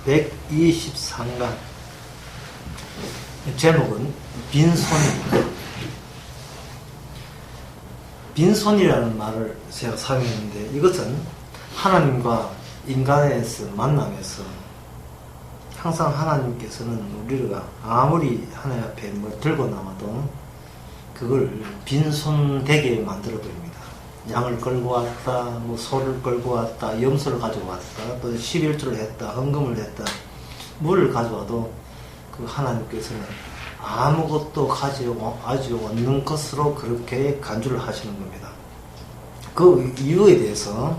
123강 제목은 빈손입니다. 빈손이라는 말을 제가 사용했는데 이것은 하나님과 인간의 만남에서 항상 하나님께서는 우리가 아무리 하나님 앞에 뭘 들고 나와도 그걸 빈손 되게 만들어 버립니다. 양을 끌고 왔다, 뭐 소를 끌고 왔다, 염소를 가지고 왔다, 또 11조를 했다, 헌금을 했다, 물을 가져와도 그 하나님께서는 아무것도 가지고 없는 것으로 그렇게 간주를 하시는 겁니다. 그 이유에 대해서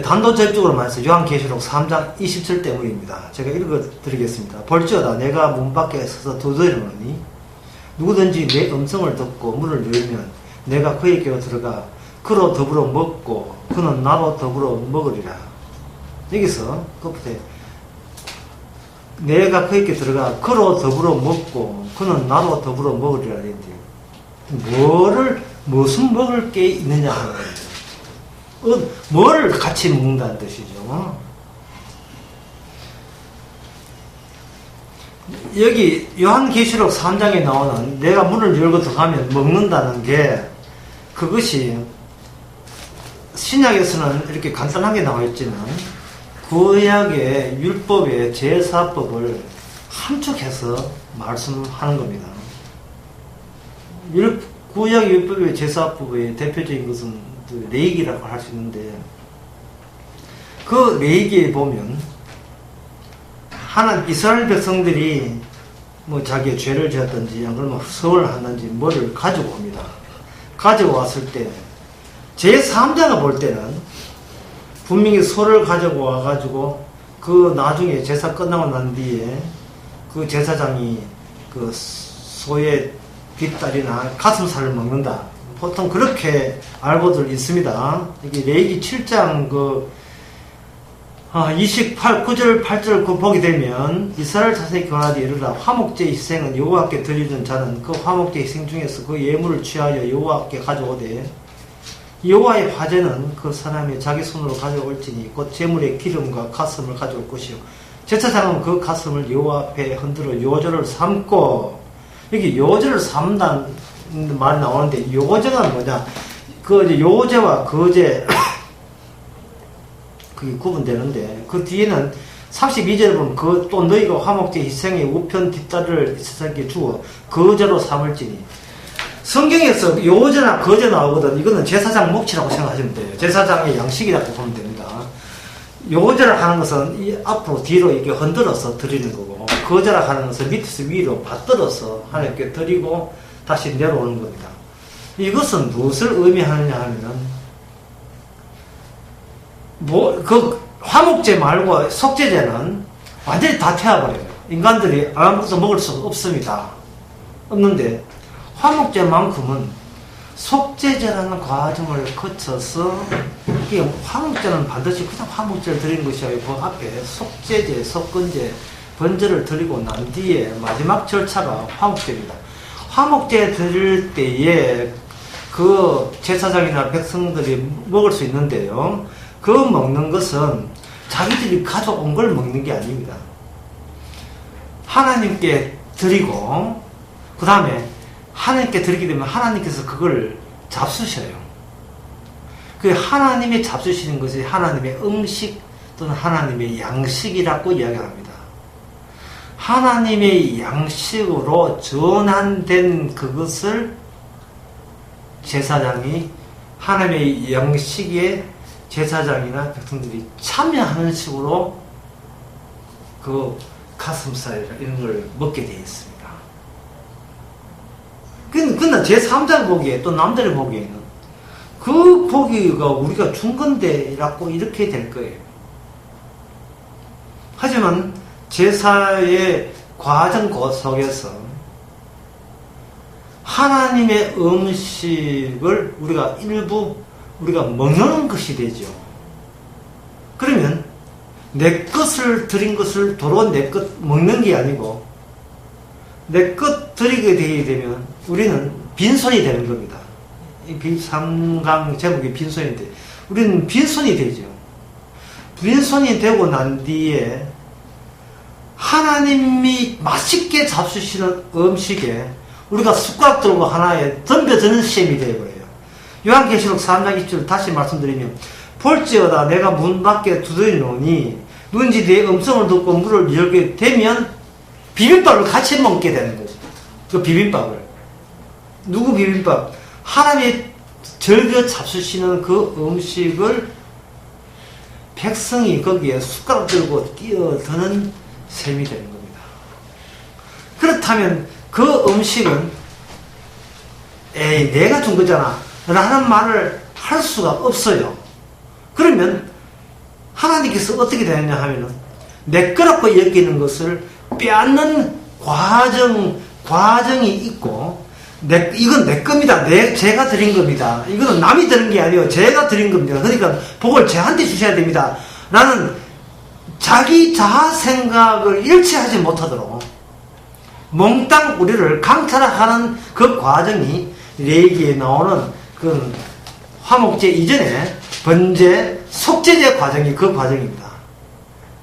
단도직입적으로 말해서 요한계시록 3장 27절입니다. 제가 읽어드리겠습니다. 볼지어다 내가 문 밖에 서서 두드리노니 누구든지 내 음성을 듣고 문을 열면 내가 그에게로 들어가 그로 더불어 먹고 그는 나로 더불어 먹으리라. 여기서 끝에 내가 그에게 들어가 그로 더불어 먹고 그는 나로 더불어 먹으리라 했는데 무슨 먹을 게 있느냐 하는 거예요. 뭘 같이 먹는다는 뜻이죠. 여기 요한계시록 3장에 나오는 내가 문을 열고 들어가면 먹는다는 게 그것이 신약에서는 이렇게 간단하게 나와 있지만 구약의 율법의 제사법을 함축해서 말씀하는 겁니다. 구약 율법의 제사법의 대표적인 것은 레위기라고 할 수 있는데 그 레위기에 보면 이스라엘 백성들이 뭐 자기의 죄를 지었든지 안 그러면 서원을 하는지 뭐를 가지고 옵니다. 가지고 왔을 때 제3자가 볼 때는 분명히 소를 가지고 와가지고 그 나중에 제사 끝나고 난 뒤에 그 제사장이 그 소의 뒷다리나 가슴살을 먹는다. 보통 그렇게 알고들 있습니다. 여기 레위기 7장 9절 8절 보게 되면 이스라엘 자손이 권하되 이르라 화목제 희생은 여호와께 드리는 자는 그 화목제 희생 중에서 그 예물을 취하여 여호와께 가져오되 여호와의 화제는 그 사람이 자기 손으로 가져올지니 곧 제물의 기름과 가슴을 가져올 것이요 제사장은 그 가슴을 여호와 앞에 흔들어 요제를 삼고 여기 요제를 삼다는 말이 나오는데 요제가 뭐냐 그 요제와 거제 그게 구분되는데 그 뒤에는 32절에 보면 그 또 너희가 화목제 희생의 우편 뒷다리를 세상에 주어 거제로 삼을지니 성경에서 요제나 거제 나오거든. 이거는 제사장 몫이라고 생각하시면 돼요. 제사장의 양식이라고 보면 됩니다. 요제를 하는 것은 이 앞으로 뒤로 이렇게 흔들어서 드리는 거고 거제라 하는 것은 밑에서 위로 받들어서 하나님께 드리고 다시 내려오는 겁니다. 이것은 무엇을 의미하느냐 하면 그 화목제 말고 속죄제는 완전히 다 태워버려요. 인간들이 아무것도 먹을 수 없습니다. 없는데 화목제만큼은 속죄제라는 과정을 거쳐서 이게 화목제는 반드시 그냥 화목제를 드리는 것이 아니고 그 앞에 속죄제, 속건제, 번제를 드리고 난 뒤에 마지막 절차가 화목제입니다. 화목제 드릴 때에 그 제사장이나 백성들이 먹을 수 있는데요. 그 먹는 것은 자기들이 가져온 걸 먹는 게 아닙니다. 하나님께 드리고 그 다음에 하나님께 드리게 되면 하나님께서 그걸 잡수셔요. 그 하나님이 잡수시는 것이 하나님의 음식 또는 하나님의 양식이라고 이야기합니다. 하나님의 양식으로 전환된 그것을 제사장이 하나님의 양식에 제사장이나 백성들이 참여하는 식으로 그 가슴살이나 이런 걸 먹게 되어 있습니다. 근데 제3자 보기에 또 남들이 보기에는 그 보기가 우리가 준 건데라고 이렇게 될 거예요. 하지만 제사의 과정 속에서 하나님의 음식을 우리가 먹는 것이 되죠. 그러면 내 것을 드린 것을 도로 내 것 먹는 게 아니고 내 것 드리게 되게 되면 우리는 빈손이 되는 겁니다. 이 3강 제목이 빈손인데 우리는 빈손이 되죠. 빈손이 되고 난 뒤에 하나님이 맛있게 잡수시는 음식에 우리가 숟가락 들고 하나에 덤벼드는 셈이 되어버려요. 요한계시록 3장 2절 다시 말씀드리면 볼지어다 내가 문 밖에 두드리노니 누군지 내 음성을 듣고 문을 열게 되면 비빔밥을 같이 먹게 되는 거죠. 그 비빔밥을. 누구 비빔밥? 하나님이 즐겨 잡수시는 그 음식을 백성이 거기에 숟가락 들고 끼어드는 셈이 되는 겁니다. 그렇다면 그 음식은 에이 내가 준 거잖아 라는 말을 할 수가 없어요. 그러면 하나님께서 어떻게 되느냐 하면은 내 거라고 여기는 것을 빼앗는 과정이 있고 이건 내 겁니다. 제가 드린 겁니다. 이거는 남이 드린 게 아니에요. 제가 드린 겁니다. 그러니까 복을 제한테 주셔야 됩니다. 라는 자기 자아 생각을 일치하지 못하도록 몽땅 우리를 강탈하는 그 과정이 레위기에 나오는 그 화목제 이전에 번제, 속죄제 과정이 그 과정입니다.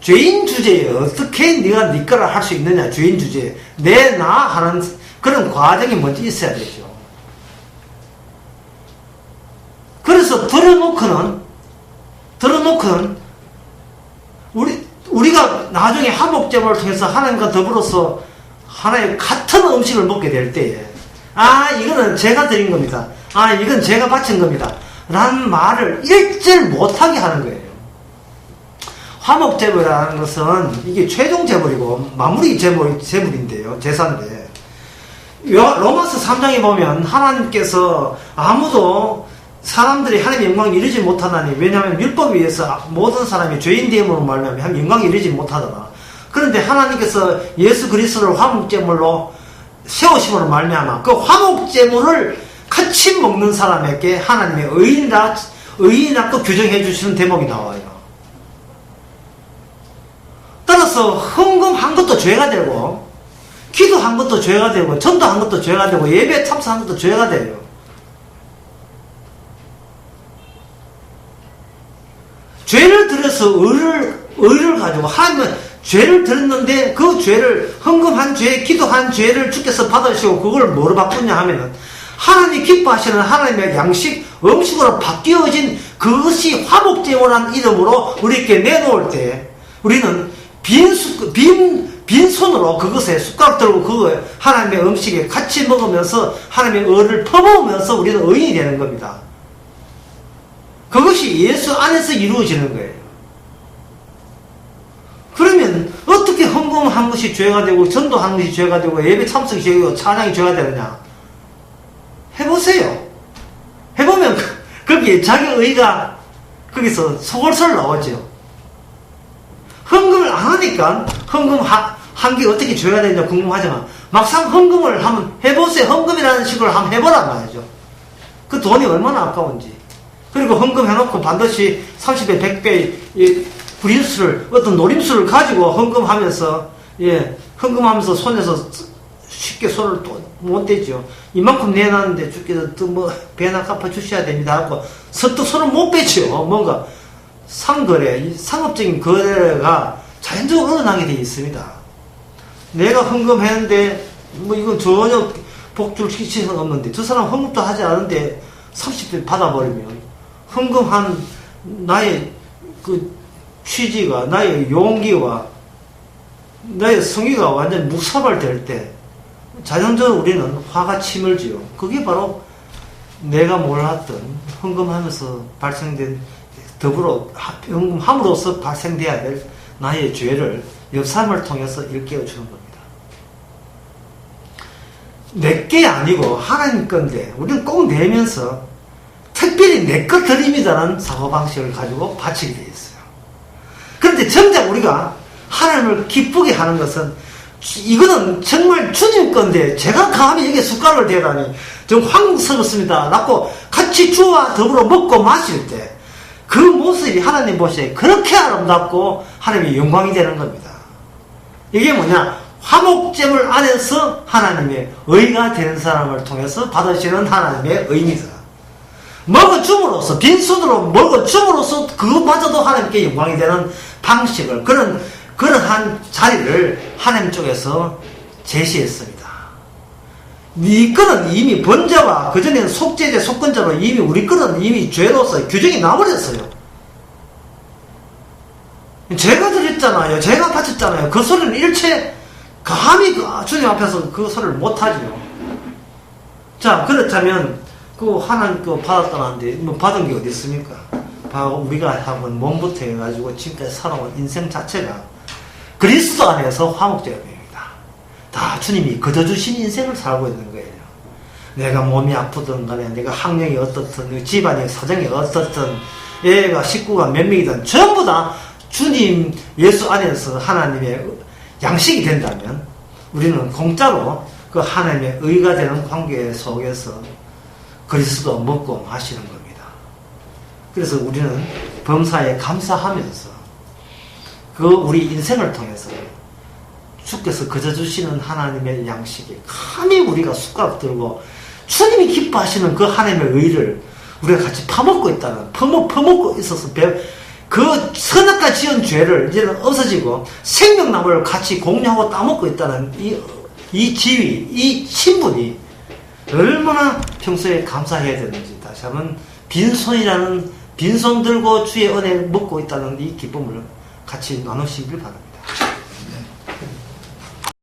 죄인 주제에 어떻게 네가 네 거라 할 수 있느냐. 죄인 주제에 나 하는 그런 과정이 먼저 있어야 되죠. 그래서 들어놓고는 우리가 나중에 화목제물을 통해서 하나님과 더불어서 하나의 같은 음식을 먹게 될 때에 이거는 제가 드린 겁니다. 이건 제가 바친 겁니다. 라는 말을 일절 못하게 하는 거예요. 화목제물이라는 것은 이게 최종 제물이고 마무리 제물인데요. 제사인데 로마서 3장에 보면 하나님께서 아무도 사람들이 하나님의 영광을 이루지 못하다니 왜냐하면 율법에 의해서 모든 사람이 죄인 되음으로 말하면 영광을 이루지 못하더라. 그런데 하나님께서 예수 그리스도를 화목제물로 세우심으로 말미암아 그 화목제물을 같이 먹는 사람에게 하나님의 의인이라고 규정해 주시는 대목이 나와요. 따라서 헌금한 것도 죄가 되고 기도한 것도 죄가 되고 전도한 것도 죄가 되고 예배에 참석한 것도 죄가 돼요. 죄를 들여서 의를 가지고 하나님은 죄를 들었는데 그 죄를 헌금한 죄, 기도한 죄를 주께서 받으시고 그걸 뭐로 바꾸냐 하면은 하나님이 기뻐하시는 하나님의 양식, 음식으로 바뀌어진 그것이 화목제물이라는 이름으로 우리에게 내놓을 때 우리는 빈손으로 그것에 숟가락 들고 그 하나님의 음식에 같이 먹으면서 하나님의 의를 퍼부으면서 우리는 의인이 되는 겁니다. 그것이 예수 안에서 이루어지는 거예요. 그러면 어떻게 헌금한 것이 죄가 되고 전도한 것이 죄가 되고 예배 참석이 죄가 되고 찬양이 죄가 되느냐? 해보세요. 해보면 거기에 자기 의가 거기서 소골설 나오죠. 헌금을 안 하니까 헌금 한 게 어떻게 죄가 되느냐 궁금하지만 막상 헌금을 한번 해보세요. 헌금이라는 식으로 한번 해보란 말이죠. 그 돈이 얼마나 아까운지. 그리고 헌금해놓고 반드시 30배, 100배 불인수를 어떤 노림수를 가지고 헌금하면서 헌금하면서 손에서 쉽게 손을 또 못 대죠. 이만큼 내놨는데 주께서 또 뭐 배나 갚아 주셔야 됩니다 하고 선뜻 손을 못 빼죠. 뭔가 상거래, 상업적인 거래가 자연적으로 일어나게 되어 있습니다. 내가 헌금했는데 뭐 이건 전혀 복줄 시치는 없는데 저 사람 헌금도 하지 않은데 30배 받아버리면 헌금한 나의 그 취지가 나의 용기와 나의 성의가 완전 묵사발될 때 자연적으로 우리는 화가 치밀지요. 그게 바로 내가 몰랐던 헌금하면서 발생된 더불어 헌금함으로써 발생돼야 될 나의 죄를 옆사람을 통해서 일깨워 주는 겁니다. 내게 아니고 하나님 건데 우리는 꼭 내면서 특별히 내 것 드립니다라는 사고방식을 가지고 바치게 되어 있어요. 그런데 정작 우리가 하나님을 기쁘게 하는 것은 이거는 정말 주님 건데 제가 감히 여기에 숟가락을 대다니 좀 황스럽습니다 라고 같이 주와 더불어 먹고 마실 때 그 모습이 하나님 보시기에 그렇게 아름답고 하나님의 영광이 되는 겁니다. 이게 뭐냐? 화목제물 안에서 하나님의 의가 되는 사람을 통해서 받으시는 하나님의 의입니다. 먹어줌으로써 빈손으로 먹어줌으로써 그것마저도 하나님께 영광이 되는 방식을 그런 그러한 자리를 하나님 쪽에서 제시했습니다. 네 거는 이미 번제와 그전에는 속죄제, 속건제로 이미 우리 거는 이미 죄로서 규정이 나버렸어요. 제가 드렸잖아요. 제가 바쳤잖아요. 그 소리는 일체 감히 주님 앞에서 그 소리를 못하지요. 자, 그렇다면 그 하나님 그 받았다는데 뭐 받은 게 어디 있습니까? 우리가 하면 몸부터 해가지고 지금까지 살아온 인생 자체가 그리스도 안에서 화목제입니다. 다 주님이 거저주신 인생을 살고 있는 거예요. 내가 몸이 아프든 간에 내가 학력이 어떻든 집안의 사정이 어떻든 애가 식구가 몇 명이든 전부 다 주님 예수 안에서 하나님의 양식이 된다면 우리는 공짜로 그 하나님의 의가 되는 관계 속에서 그리스도 먹고 마시는 겁니다. 그래서 우리는 범사에 감사하면서 그 우리 인생을 통해서 주께서 거저주시는 하나님의 양식에 감히 우리가 숟가락 들고 주님이 기뻐하시는 그 하나님의 의를 우리가 같이 파먹고 있다는, 퍼먹고 있어서 그 선악과 지은 죄를 이제는 없어지고 생명나무를 같이 공유하고 따먹고 있다는 이 지위, 이 신분이 얼마나 평소에 감사해야 되는지 다시 한번 빈손 들고 주의 은혜를 먹고 있다는 이 기쁨을 같이 나누시길 바랍니다.